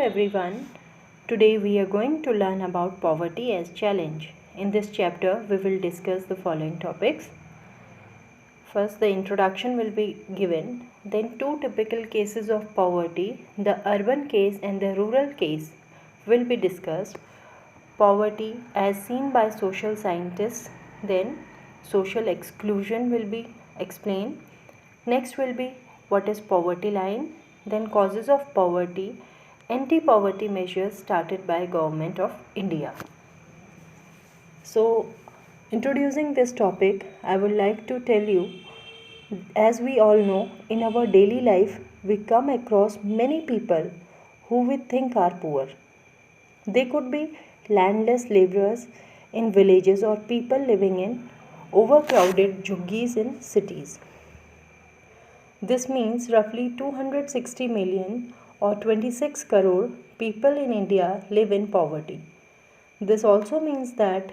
everyone. Today we are going to learn about poverty as challenge. In this chapter we will discuss the following topics. First, the introduction will be given, then two typical cases of poverty, the urban case and the rural case will be discussed. Poverty as seen by social scientists, then social exclusion will be explained. Next will be what is poverty line, then causes of poverty, anti-poverty measures started by Government of India. So, introducing this topic, I would like to tell you, as we all know, in our daily life, we come across many people who we think are poor. They could be landless laborers in villages or people living in overcrowded jhuggies in cities. This means roughly 260 million or 26 crore people in India live in poverty. This also means that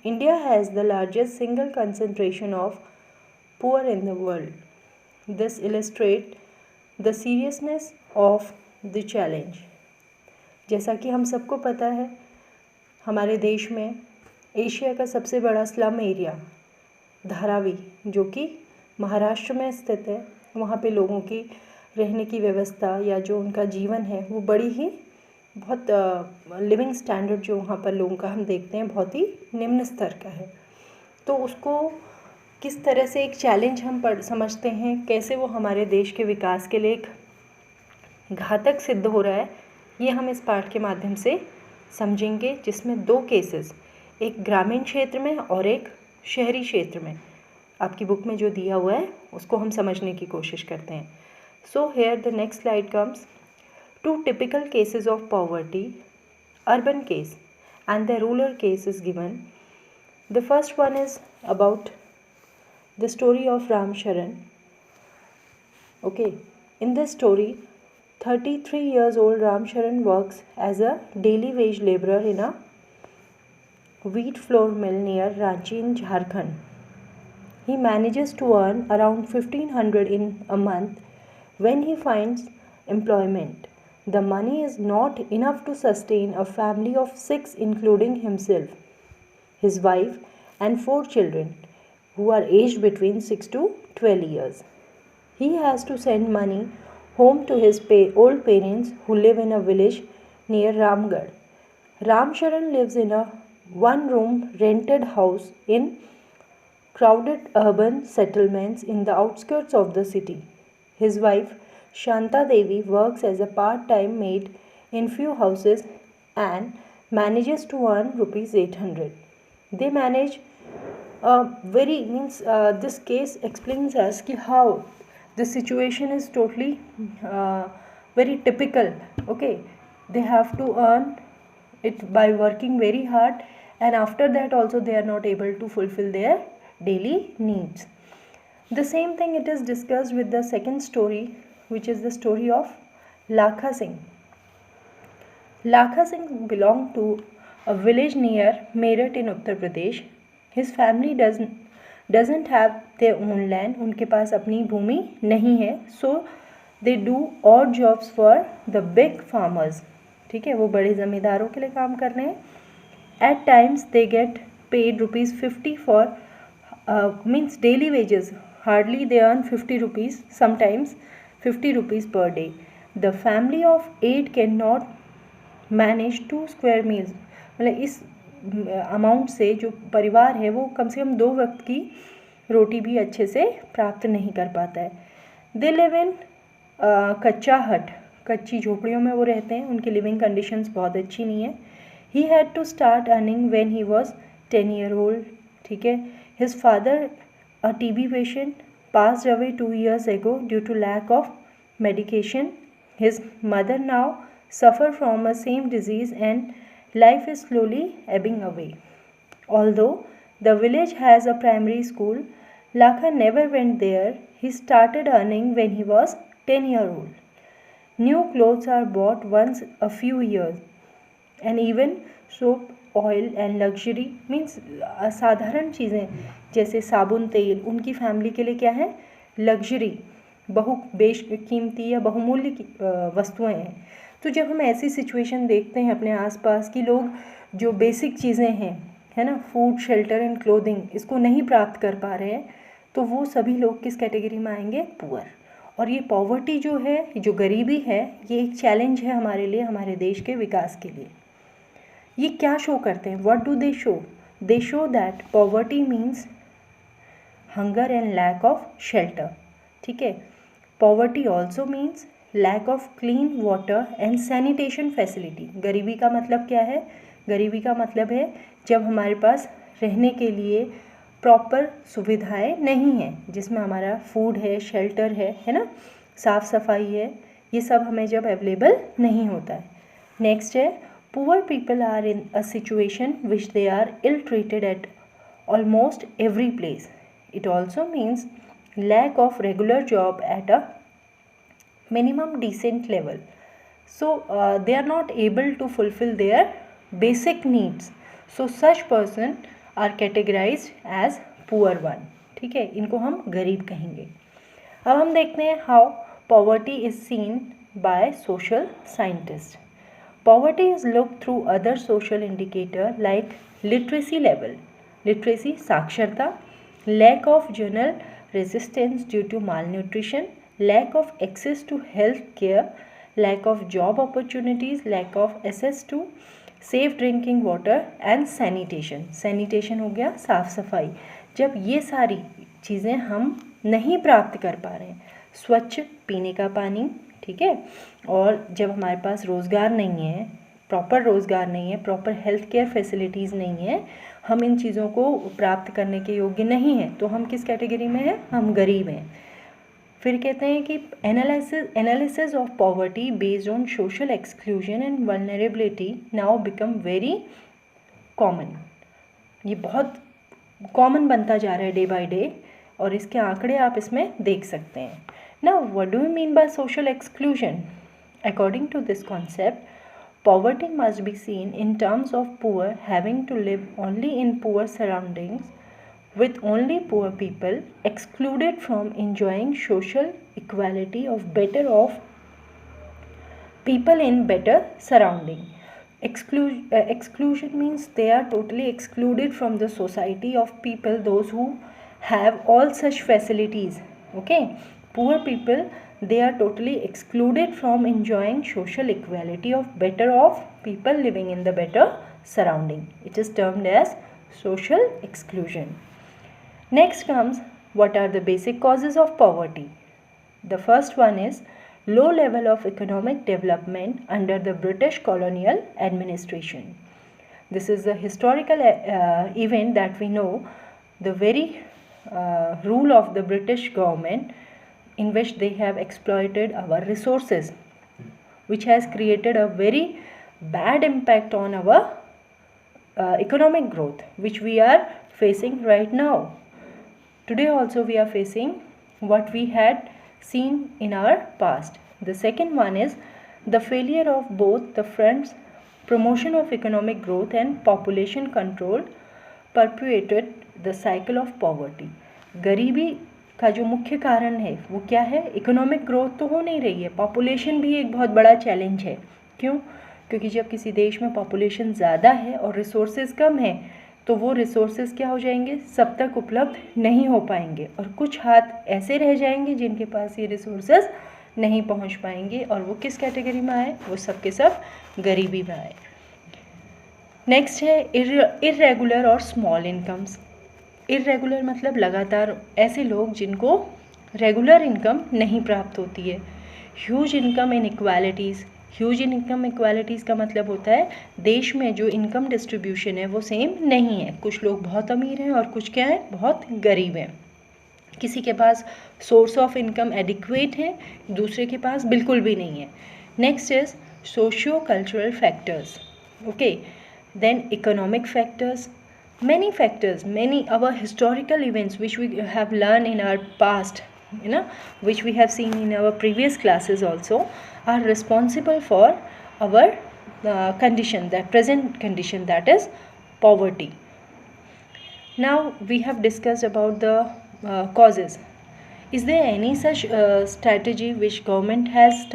India has the largest single concentration of poor in the world. This illustrates the seriousness of the challenge. जैसा कि हम सबको पता है, हमारे देश में Asia का सबसे बड़ा स्लम एरिया धारावी, जो कि महाराष्ट्र में स्थित है, वहाँ पे लोगों की रहने की व्यवस्था या जो उनका जीवन है वो बड़ी ही बहुत लिविंग स्टैंडर्ड जो वहाँ पर लोगों का हम देखते हैं बहुत ही निम्न स्तर का है। तो उसको किस तरह से एक चैलेंज हम समझते हैं, कैसे वो हमारे देश के विकास के लिए एक घातक सिद्ध हो रहा है, ये हम इस पाठ के माध्यम से समझेंगे, जिसमें दो केसेस, एक ग्रामीण क्षेत्र में और एक शहरी क्षेत्र में आपकी बुक में जो दिया हुआ है उसको हम समझने की कोशिश करते हैं. So here the next slide comes. Two typical cases of poverty, urban case and the rural case is given. The first one is about the story of Ram Charan. Okay, in this story, 33 years old Ram Charan works as a daily wage laborer in a wheat flour mill near Ranchi in Jharkhand. He manages to earn around 1500 in a month when he finds employment. The money is not enough to sustain a family of 6 including himself, his wife and 4 children who are aged between 6 to 12 years. He has to send money home to his old parents who live in a village near Ramgarh. Ram Charan lives in a one-room rented house in crowded urban settlements in the outskirts of the city. His wife Shanta Devi works as a part-time maid in few houses and manages to earn rupees 800. They manage this case explains us ki how the situation is totally very typical. Okay, they have to earn it by working very hard, and after that also they are not able to fulfill their daily needs. The same thing it is discussed with the second story, which is the story of Lakha Singh. Lakha Singh belonged to a village near Meerut in Uttar Pradesh. His family doesn't have their own land. उनके पास अपनी भूमि नहीं है. So they do odd jobs for the big farmers. ठीक है, वो बड़े ज़मींदारों के लिए काम कर रहे हैं. At times they get paid rupees 50 for means daily wages. Hardly they earn 50 rupees, sometimes 50 rupees per day. The family of 8 cannot manage 2 square meals. मतलब इस अमाउंट से जो परिवार है वो कम से कम 2 वक्त की रोटी भी अच्छे से प्राप्त नहीं कर पाता है. They live in कच्चा हट, कच्ची झोपड़ियों में वो रहते हैं. उनकी लिविंग कंडीशंस बहुत अच्छी नहीं है. He had to start earning when he was 10-year-old. ठीक है. His father, a TB patient, passed away 2 years ago due to lack of medication. His mother now suffers from the same disease and life is slowly ebbing away. Although the village has a primary school, Lakha never went there. He started earning when he was 10-year-old. New clothes are bought once a few years, and even soap, oil and luxury means साधारण चीज़ें जैसे साबुन, तेल उनकी family के लिए क्या है, लग्जरी, कीमती या बहुमूल्य वस्तुएं हैं. तो जब हम ऐसी सिचुएशन देखते हैं अपने आसपास कि लोग जो बेसिक चीज़ें हैं, है ना, फूड, शेल्टर एंड क्लोथिंग, इसको नहीं प्राप्त कर पा रहे हैं, तो वो सभी लोग किस कैटेगरी में आएंगे? पुअर। और ये पॉवर्टी जो है, जो गरीबी है, ये एक चैलेंज है हमारे लिए, हमारे देश के विकास के लिए। ये क्या शो करते हैं? What do they show? They show that poverty means hunger and lack of shelter. ठीक है, poverty also means lack of clean water and sanitation facility. गरीबी का मतलब क्या है? गरीबी का मतलब है जब हमारे पास रहने के लिए प्रॉपर सुविधाएं नहीं हैं, जिसमें हमारा फूड है, शेल्टर है ना, साफ़ सफाई है, ये सब हमें जब अवेलेबल नहीं होता है। नेक्स्ट है, poor people are in a situation which they are ill treated at almost every place. It also means lack of regular job at a minimum decent level. So they are not able to fulfill their basic needs. So such person are categorized as poor one. ठीक है, इनको हम गरीब कहेंगे। अब हम देखते हैं how poverty is seen by social scientists. Poverty is looked through other social indicator like literacy level. Literacy, साक्षरता, lack of general resistance due to malnutrition, lack of access to health care, lack of job opportunities, lack of access to safe drinking water and sanitation. Sanitation हो गया साफ सफाई। जब ये सारी चीज़ें हम नहीं प्राप्त कर पा रहे हैं, स्वच्छ पीने का पानी, ठीक है, और जब हमारे पास रोज़गार नहीं है, प्रॉपर रोज़गार नहीं है, प्रॉपर हेल्थ केयर फैसिलिटीज़ नहीं है, हम इन चीज़ों को प्राप्त करने के योग्य नहीं हैं, तो हम किस कैटेगरी में हैं? हम गरीब हैं। फिर कहते हैं कि analysis of poverty based on social exclusion and vulnerability now become very common. ये बहुत कॉमन बनता जा रहा है डे बाय डे, और इसके आंकड़े आप इसमें देख सकते हैं। Now what do you mean by social exclusion? According to this concept, poverty must be seen in terms of poor having to live only in poor surroundings with only poor people excluded from enjoying social equality of better off people in better surrounding. Exclusion means they are totally excluded from the society of people, those who have all such facilities. Okay, poor people, they are totally excluded from enjoying social equality of better off people living in the better surrounding. It is termed as social exclusion. Next comes, what are the basic causes of poverty? The first one is low level of economic development under the British colonial administration. This is a historical event that we know, the very rule of the British government in which they have exploited our resources, which has created a very bad impact on our economic growth, which we are facing right now. Today also we are facing what we had seen in our past. The second one is the failure of both the fronts, promotion of economic growth and population control perpetuated the cycle of poverty. गरीबी का जो मुख्य कारण है वो क्या है? Economic growth तो हो नहीं रही है, पॉपुलेशन भी एक बहुत बड़ा चैलेंज है। क्यों? क्योंकि जब किसी देश में पॉपुलेशन ज़्यादा है और रिसोर्सेज कम है, तो वो रिसोर्सेज क्या हो जाएंगे? सब तक उपलब्ध नहीं हो पाएंगे, और कुछ हाथ ऐसे रह जाएंगे जिनके पास ये रिसोर्सेज नहीं पहुंच पाएंगे, और वो किस कैटेगरी में आए? वो सब के सब गरीबी में आए। नेक्स्ट है इर्रेगुलर और स्मॉल इनकम्स। इर्रेगुलर मतलब लगातार ऐसे लोग जिनको रेगुलर इनकम नहीं प्राप्त होती है। Huge income inequalities. Huge income equalities का मतलब होता है देश में जो इनकम डिस्ट्रीब्यूशन है वो सेम नहीं है। कुछ लोग बहुत अमीर हैं और कुछ क्या है? बहुत गरीब हैं। किसी के पास सोर्स ऑफ इनकम एडिक्वेट है, दूसरे के पास बिल्कुल भी नहीं है। Next is socio cultural factors. Okay, then economic factors, many factors, many our historical events which we have learned in our past, which we have seen in our previous classes also, are responsible for our condition, that present condition, that is poverty. Now we have discussed about the causes. Is there any such strategy which government has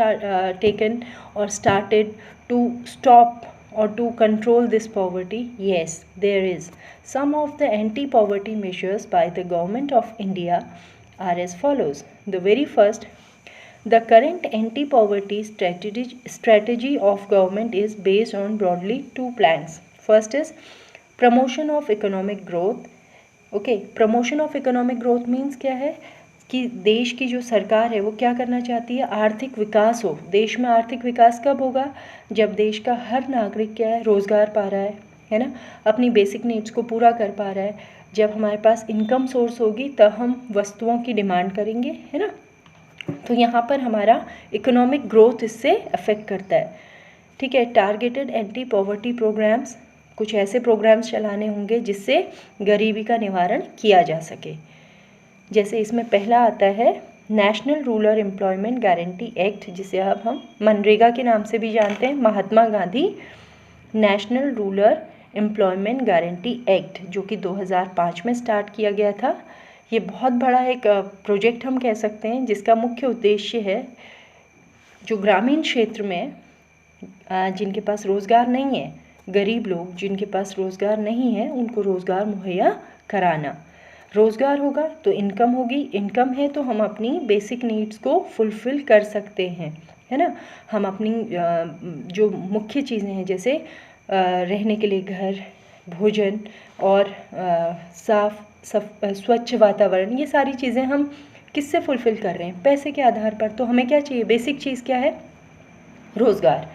taken or started to stop or to control this poverty? Yes, there is. Some of the anti-poverty measures by the government of India are as follows. The very first, the current anti-poverty strategy of government is based on broadly two planks. First is promotion of economic growth. Okay, promotion of economic growth means क्या है कि देश की जो सरकार है वो क्या करना चाहती है, आर्थिक विकास हो। देश में आर्थिक विकास कब होगा, जब देश का हर नागरिक क्या है, रोज़गार पा रहा है ना, अपनी बेसिक नीड्स को पूरा कर पा रहा है। जब हमारे पास इनकम सोर्स होगी तब हम वस्तुओं की डिमांड करेंगे, है ना। तो यहाँ पर हमारा इकोनॉमिक ग्रोथ इससे अफेक्ट करता है, ठीक है। टारगेटेड एंटी पॉवर्टी प्रोग्राम्स, कुछ ऐसे प्रोग्राम्स चलाने होंगे जिससे गरीबी का निवारण किया जा सके। जैसे इसमें पहला आता है national rural employment guarantee act, जिसे अब हम मनरेगा के नाम से भी जानते हैं, Mahatma Gandhi national rural employment guarantee act, जो कि 2005 में स्टार्ट किया गया था। ये बहुत बड़ा एक प्रोजेक्ट हम कह सकते हैं, जिसका मुख्य उद्देश्य है जो ग्रामीण क्षेत्र में जिनके पास रोज़गार नहीं है, गरीब लोग जिनके पास रोज़गार नहीं है, उनको रोज़गार मुहैया कराना। रोज़गार होगा तो इनकम होगी, इनकम है तो हम अपनी बेसिक नीड्स को फुलफ़िल कर सकते हैं, है ना। हम अपनी जो मुख्य चीज़ें हैं, जैसे रहने के लिए घर, भोजन और स्वच्छ वातावरण, ये सारी चीज़ें हम किससे फुलफ़िल कर रहे हैं, पैसे के आधार पर। तो हमें क्या चाहिए, बेसिक चीज़ क्या है, रोज़गार।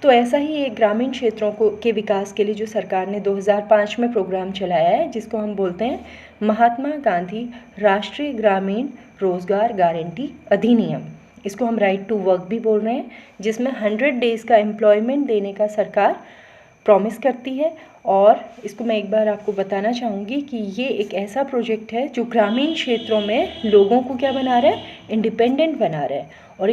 तो ऐसा ही एक ग्रामीण क्षेत्रों के विकास के लिए जो सरकार ने 2005 में प्रोग्राम चलाया है, जिसको हम बोलते हैं महात्मा गांधी राष्ट्रीय ग्रामीण रोज़गार गारंटी अधिनियम। इसको हम राइट टू वर्क भी बोल रहे हैं, जिसमें 100 डेज़ का एम्प्लॉयमेंट देने का सरकार प्रॉमिस करती है। और इसको मैं एक बार आपको बताना चाहूँगी कि ये एक ऐसा प्रोजेक्ट है जो ग्रामीण क्षेत्रों में लोगों को क्या बना रहा है, इंडिपेंडेंट बना रहा है, और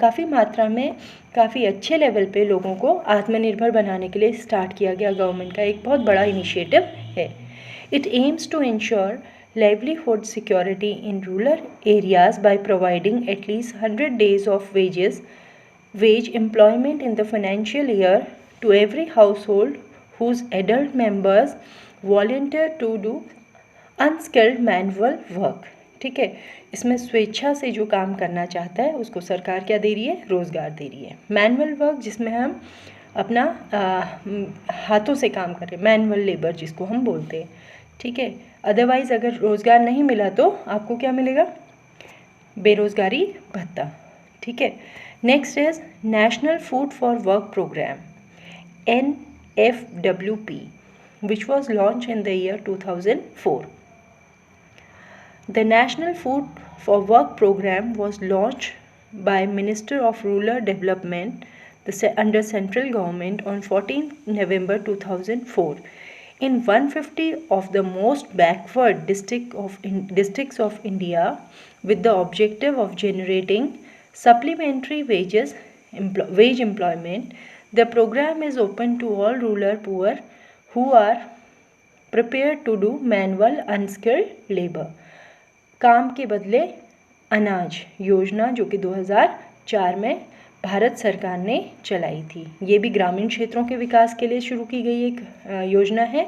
काफ़ी मात्रा में काफ़ी अच्छे लेवल पे लोगों को आत्मनिर्भर बनाने के लिए स्टार्ट किया गया गवर्नमेंट का एक बहुत बड़ा इनिशिएटिव है। It aims to ensure livelihood security in rural areas by providing at least 100 days of wage employment in the financial year to every household whose adult members volunteer to do unskilled manual work। ठीक है, इसमें स्वेच्छा से जो काम करना चाहता है उसको सरकार क्या दे रही है, रोज़गार दे रही है। मैनुअल वर्क, जिसमें हम अपना हाथों से काम कर रहे हैं, मैनुअल लेबर जिसको हम बोलते हैं, ठीक है। अदरवाइज़ अगर रोज़गार नहीं मिला तो आपको क्या मिलेगा, बेरोज़गारी भत्ता, ठीक है। Next is national food for work programme NFWP, which was launched in the year 2004. The National Food for Work program was launched by Minister of Rural Development under central government on 14 November 2004 in 150 of the most backward districts of India, with the objective of generating supplementary wage employment. The program is open to all rural poor who are prepared to do manual unskilled labor. काम के बदले अनाज योजना, जो कि 2004 में भारत सरकार ने चलाई थी। ये भी ग्रामीण क्षेत्रों के विकास के लिए शुरू की गई एक योजना है,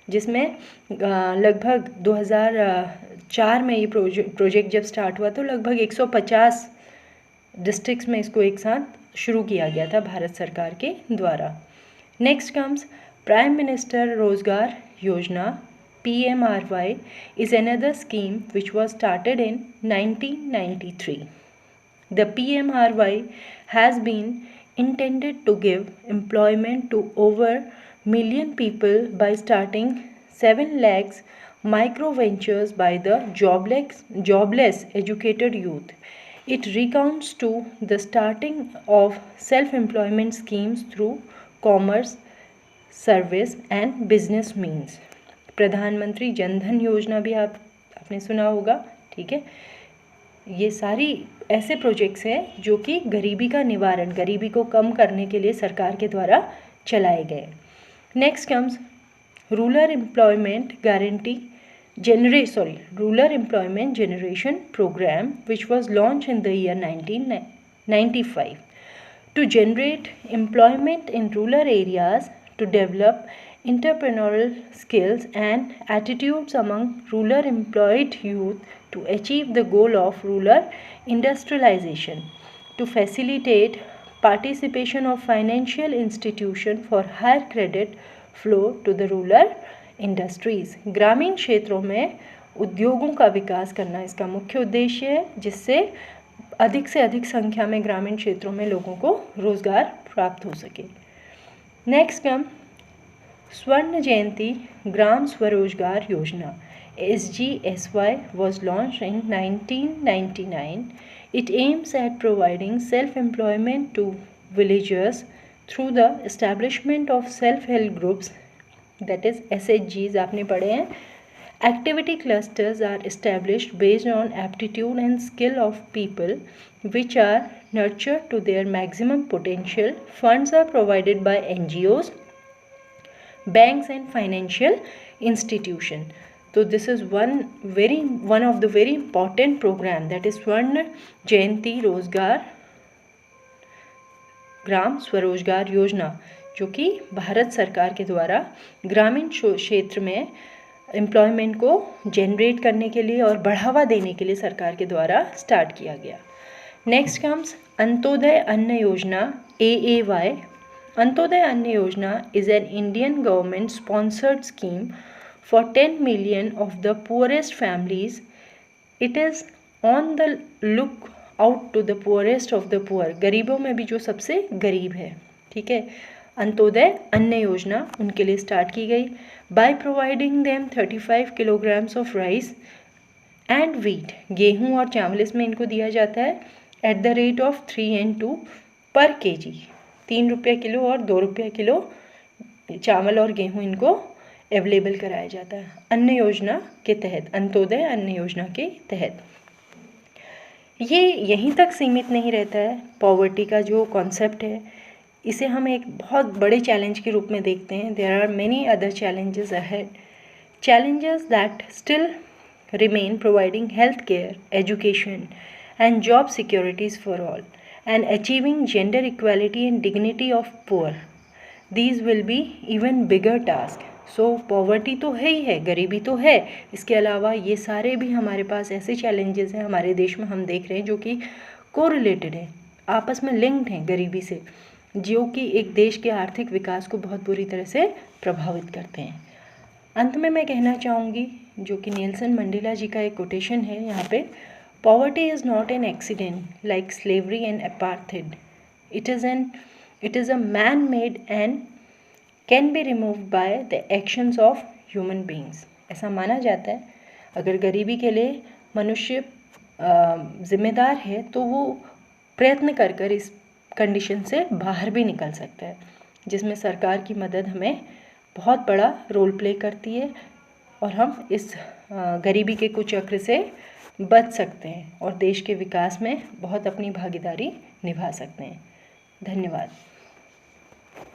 जिसमें लगभग 2004 में ये प्रोजेक्ट जब स्टार्ट हुआ तो लगभग 150 डिस्ट्रिक्ट्स में इसको एक साथ शुरू किया गया था भारत सरकार के द्वारा। नेक्स्ट कम्स प्राइम मिनिस्टर रोज़गार योजना, PMRY, is another scheme which was started in 1993. The PMRY has been intended to give employment to over million people by starting 7 lakhs micro ventures by the jobless educated youth. It recounts to the starting of self-employment schemes through commerce, service and business means. प्रधानमंत्री जनधन योजना भी आपने सुना होगा, ठीक है। ये सारी ऐसे प्रोजेक्ट्स हैं जो कि गरीबी का निवारण, गरीबी को कम करने के लिए सरकार के द्वारा चलाए गए। Next comes rural employment guarantee Rural Employment Generation Program, which was launched in the year 1995 to generate employment in rural areas, to develop entrepreneurial skills and attitudes among rural employed youth, to achieve the goal of rural industrialization, to facilitate participation of financial institution for higher credit flow to the rural industries. ग्रामीण क्षेत्रों में उद्योगों का विकास करना इसका मुख्य उद्देश्य है, जिससे से अधिक संख्या में ग्रामीण क्षेत्रों में लोगों को रोज़गार प्राप्त हो सके। नेक्स्ट कम स्वर्ण जयंती ग्राम स्वरोजगार योजना SGSY was launched in 1999. It aims at providing self-employment to villagers through the establishment of self-help groups, that is SHGs आपने पढ़े हैं। Activity clusters are established based on aptitude and skill of people, which are nurtured to their maximum potential. Funds are provided by NGOs, banks and financial institution. So this is one of the very important program, that is स्वर्ण जयंती रोजगार ग्राम स्वरोजगार योजना, जो कि भारत सरकार के द्वारा ग्रामीण क्षेत्र में एम्प्लॉयमेंट को जनरेट करने के लिए और बढ़ावा देने के लिए सरकार के द्वारा स्टार्ट किया गया। नेक्स्ट कम्स अंत्योदय अन्न योजना AAY। अंत्योदय अन्न योजना is an Indian government sponsored scheme for 10 million of the poorest families. It is on the look out to the poorest of the poor, गरीबों में भी जो सबसे गरीब है, ठीक है। अंत्योदय अन्न योजना उनके लिए स्टार्ट की गई by providing them 35 kilograms of rice and wheat. गेहूँ और चावल इसमें इनको दिया जाता है at the rate of 3 and 2 पर kg। 3 रुपये किलो और 2 रुपये किलो चावल और गेहूँ इनको अवेलेबल कराया जाता है अन्न योजना के तहत, अंत्योदय अन्न योजना के तहत। ये यहीं तक सीमित नहीं रहता है। पॉवर्टी का जो कॉन्सेप्ट है, इसे हम एक बहुत बड़े चैलेंज के रूप में देखते हैं। There are many other challenges ahead, challenges that still remain providing health care, education and job securities for all and achieving gender equality and dignity of poor. These will be even bigger task. So poverty तो है ही है, गरीबी तो है, इसके अलावा ये सारे भी हमारे पास ऐसे चैलेंजेस हैं हमारे देश में हम देख रहे हैं जो कि कोरिलेटेड हैं, आपस में लिंक्ड हैं गरीबी से, जो कि एक देश के आर्थिक विकास को बहुत बुरी तरह से प्रभावित करते हैं। अंत में मैं कहना चाहूँगी, जो कि नेल्सन मंडेला जी का एक कोटेशन है यहाँ पे, poverty is not an accident like slavery and apartheid, it is a man made and can be remove by the actions of human beings. ऐसा माना जाता है अगर गरीबी के लिए मनुष्य जिम्मेदार है तो वो प्रयत्न कर इस कंडीशन से बाहर भी निकल सकता है, जिसमें सरकार की मदद हमें बहुत बड़ा रोल प्ले करती है और हम इस गरीबी के कुचक्र से बच सकते हैं और देश के विकास में बहुत अपनी भागीदारी निभा सकते हैं। धन्यवाद।